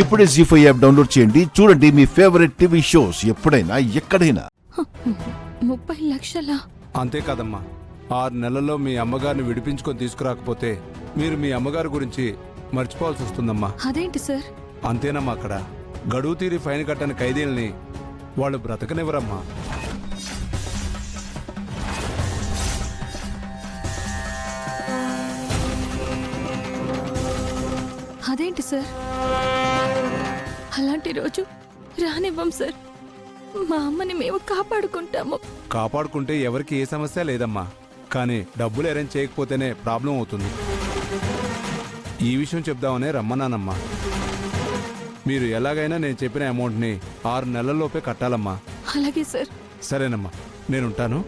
ఇప్పుడే జీ5 app download చేయండి. చూడండి మీ ఫేవరెట్ టీవీ షోస్ ఎప్పుడైనా ఎక్కడైనా. 30 లక్షలా? అంతే కదమ్మా, 6 నెలల్లో మీ అమ్మగారిని విడిపించుకొని తీసుకురాకపోతే మీరు మీ అమ్మగారి గురించి మర్చిపోవాల్సి వస్తుందమ్మా. అదేంటి సార్? అంతేనమ్మా, అక్కడ గడువు తీరి ఫైన్ కట్టని ఖైదీల్ని వాళ్ళు బ్రతకనివ్వరమ్మా. అదేంటి సార్? అలాంటి రోజు రానివ్వం సార్. మా అమ్మని మేము కాపాడుకుంటాము. కాపాడుకుంటే ఎవరికి ఏ సమస్య లేదమ్మా, కానీ డబ్బులు అరేంజ్ చేయకపోతేనే ప్రాబ్లం అవుతుంది. ఈ విషయం చెప్దామనే రమ్మన్నానమ్మా. మీరు ఎలాగైనా నేను చెప్పిన అమౌంట్ని 6 నెలల్లోపే కట్టాలమ్మా. అలాగే సార్. సరేనమ్మా, నేనుంటాను.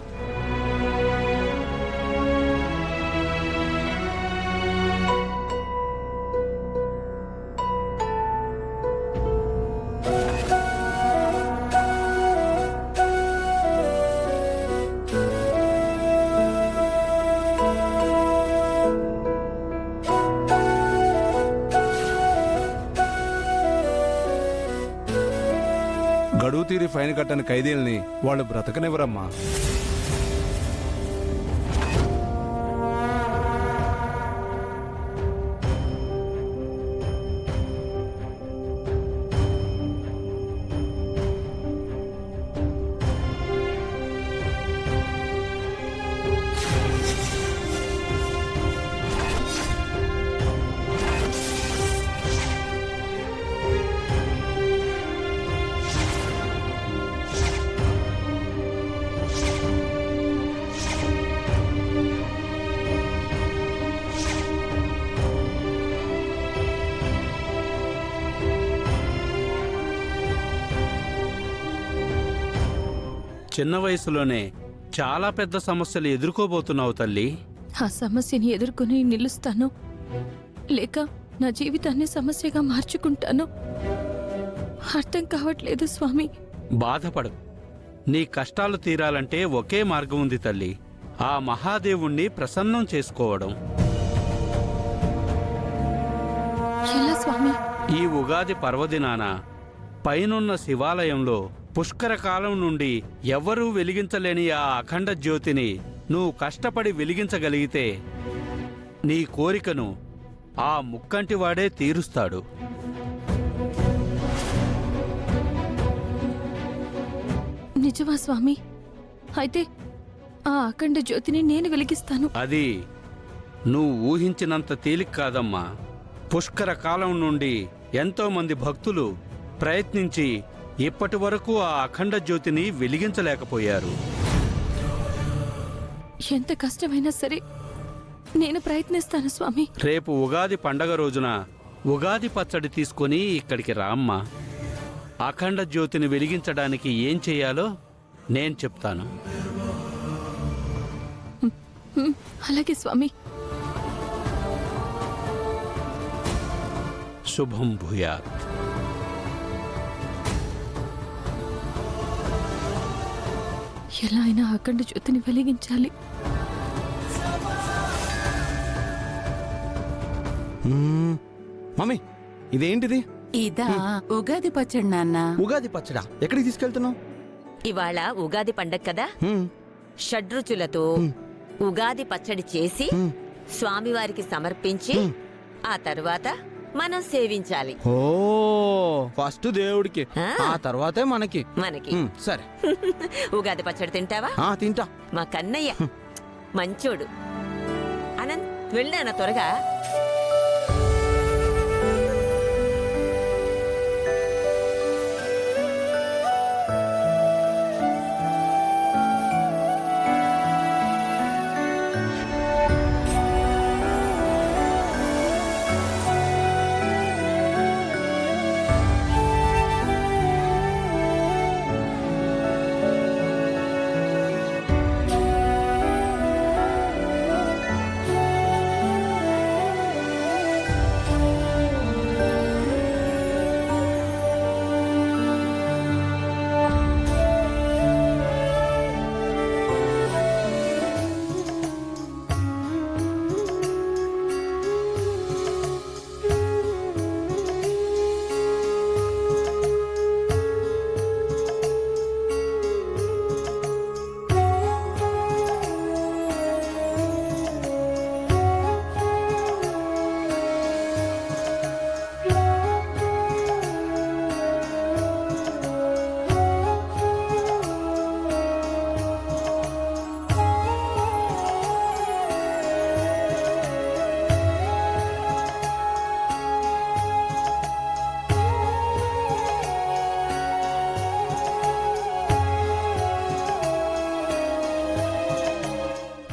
గడువు తీరి ఫైన్ కట్టని ఖైదీల్ని వాళ్ళు బ్రతకనివ్వరమ్మా. చిన్న వయసులోనే చాలా పెద్ద సమస్యలు ఎదుర్కోబోతున్నావు తల్లి. ఆ సమస్యని ఎదుర్కొని నిలుస్తాను, లేక నా జీవితాన్ని సమస్యగా మార్చుకుంటాను అర్థం కావట్లేదు స్వామి. బాధపడు. నీ కష్టాలు తీరాలంటే ఒకే మార్గం ఉంది తల్లి, ఆ మహాదేవుణ్ణి ప్రసన్నం చేసుకోవడం. ఎలా స్వామి? ఈ ఉగాది పర్వదినాన పైనున్న శివాలయంలో పుష్కర కాలం నుండి ఎవ్వరూ వెలిగించలేని ఆ అఖండ జ్యోతిని నువ్వు కష్టపడి వెలిగించగలిగితే నీ కోరికను ఆ ముక్కంటివాడే తీరుస్తాడు. నిజమా స్వామి? అయితే ఆ అఖండ జ్యోతిని నేను వెలిగిస్తాను. అది నువ్వు ఊహించినంత తేలిక కాదమ్మా. పుష్కర కాలం నుండి ఎంతోమంది భక్తులు ప్రయత్నించి ఇప్పటి వరకు ఆ అఖండ జ్యోతిని వెలిగించలేకపోయారు. ఎంత కష్టమైనా సరే నేను ప్రయత్నిస్తాను స్వామి. రేపు ఉగాది పండగ రోజున ఉగాది పచ్చడి తీసుకొని ఇక్కడికి రామ్మా. అఖండ జ్యోతిని వెలిగించడానికి ఏం చెయ్యాలో నేను చెప్తాను. అలాగే స్వామి. శుభం భూయాత్. ఎలా అయినా అఖండ జ్యోతిని వెలిగించాలి. మమ్మీ, ఇదేంటిది? ఇదా ఉగాది పచ్చడి నాన్న. ఉగాది పచ్చడా? ఎక్కడికి తీసుకెళ్తున్నావు? ఇవాళ ఉగాది పండగ కదా, షడ్రుచులతో ఉగాది పచ్చడి చేసి స్వామివారికి సమర్పించి ఆ తరువాత మనం సేవించాలి. ఓ, ఫస్ట్ దేవుడికి, ఆ తర్వాతే మనకి. సరే. ఉగాది పచ్చడి తింటావా? తింటా. మా కన్నయ్య మంచోడు. అనంత్, వెళ్ళానా త్వరగా?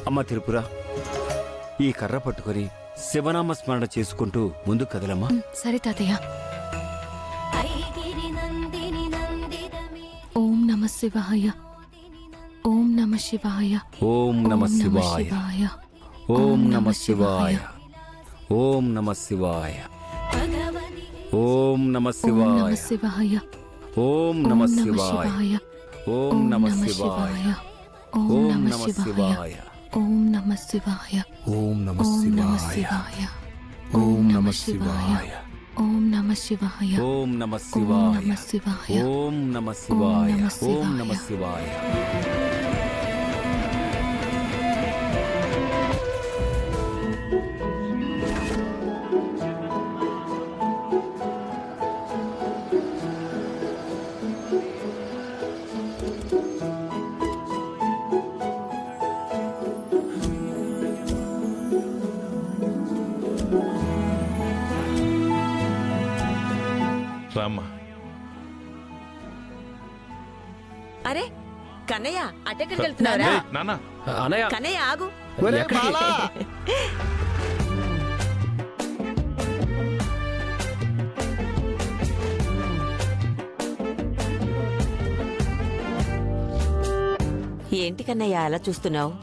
అమ్మ త్రిపుర, ఈ కర్ర పట్టుకొని శివనామ స్మరణ చేసుకుంటూ ముందుకు కదలమ్మా. సరే తాతయ్య. ఓం నమ శివాయ, ఓం నమ శివాయ, ఓం నమ శివాయ, ఓం నమ శివాయ, ఓం నమ శివాయ, ఓం నమ శివాయ, శివాయ, ఓం నమ శివాయ, ఓం నమ శివాయ, ఓం ఓం నమ నమ శివాయ, శివాయ, ఓం నమ శివాయ, ఓం నమ ఓం నమ శివాయ, శివాయ, ఓం నమ శివాయ, ఓం నమ శివాయ, ఓం నమ ఓం శివాయ, నమ శివాయ, ఓం నమ శివాయ, ఓం నమ ఓం నమ శివాయ. శివాయ. రామ్మా. అరే కన్నయ్య, అటెక్కడికి వెళ్తున్నారా? ఏయ్, నాన్న, కన్నయ్య ఆగు. ఏంటి కన్నయ్య అలా చూస్తున్నావు?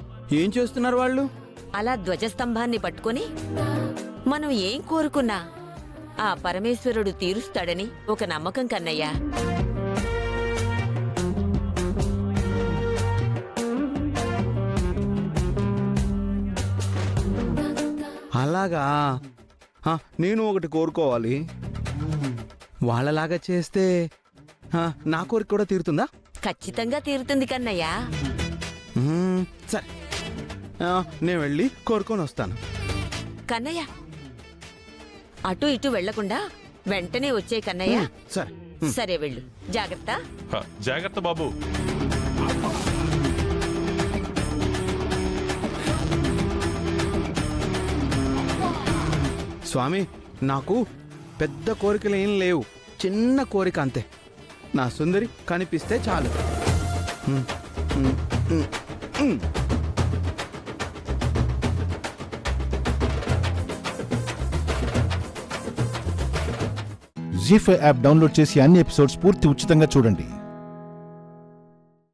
ఏం చేస్తున్నారు వాళ్ళు? అలా ధ్వజస్తంభాన్ని పట్టుకొని మనం ఏం కోరుకున్నా ఆ పరమేశ్వరుడు తీరుస్తాడని ఒక నమ్మకం కన్నయ్య. అలాగా? నేను ఒకటి కోరుకోవాలి. వాళ్ళలాగా చేస్తే నా కోరిక కూడా తీరుతుందా? ఖచ్చితంగా తీరుతుంది కన్నయ్య. సరే, నేను వెళ్ళి కోరుకొని వస్తాను. కన్నయ్య, అటు ఇటు వెళ్లకుండా వెంటనే వచ్చే కన్నయ్య. సరే. సరే వెళ్ళు, జాగ్రత్త. జాగ్రత్త బాబు. స్వామి, నాకు పెద్ద కోరికలు ఏం లేవు, చిన్న కోరిక అంతే. నా సుందరి కనిపిస్తే చాలు. జీ5 యాప్ డౌన్లోడ్ చేసి అన్ని ఎపిసోడ్స్ పూర్తి ఉచితంగా చూడండి.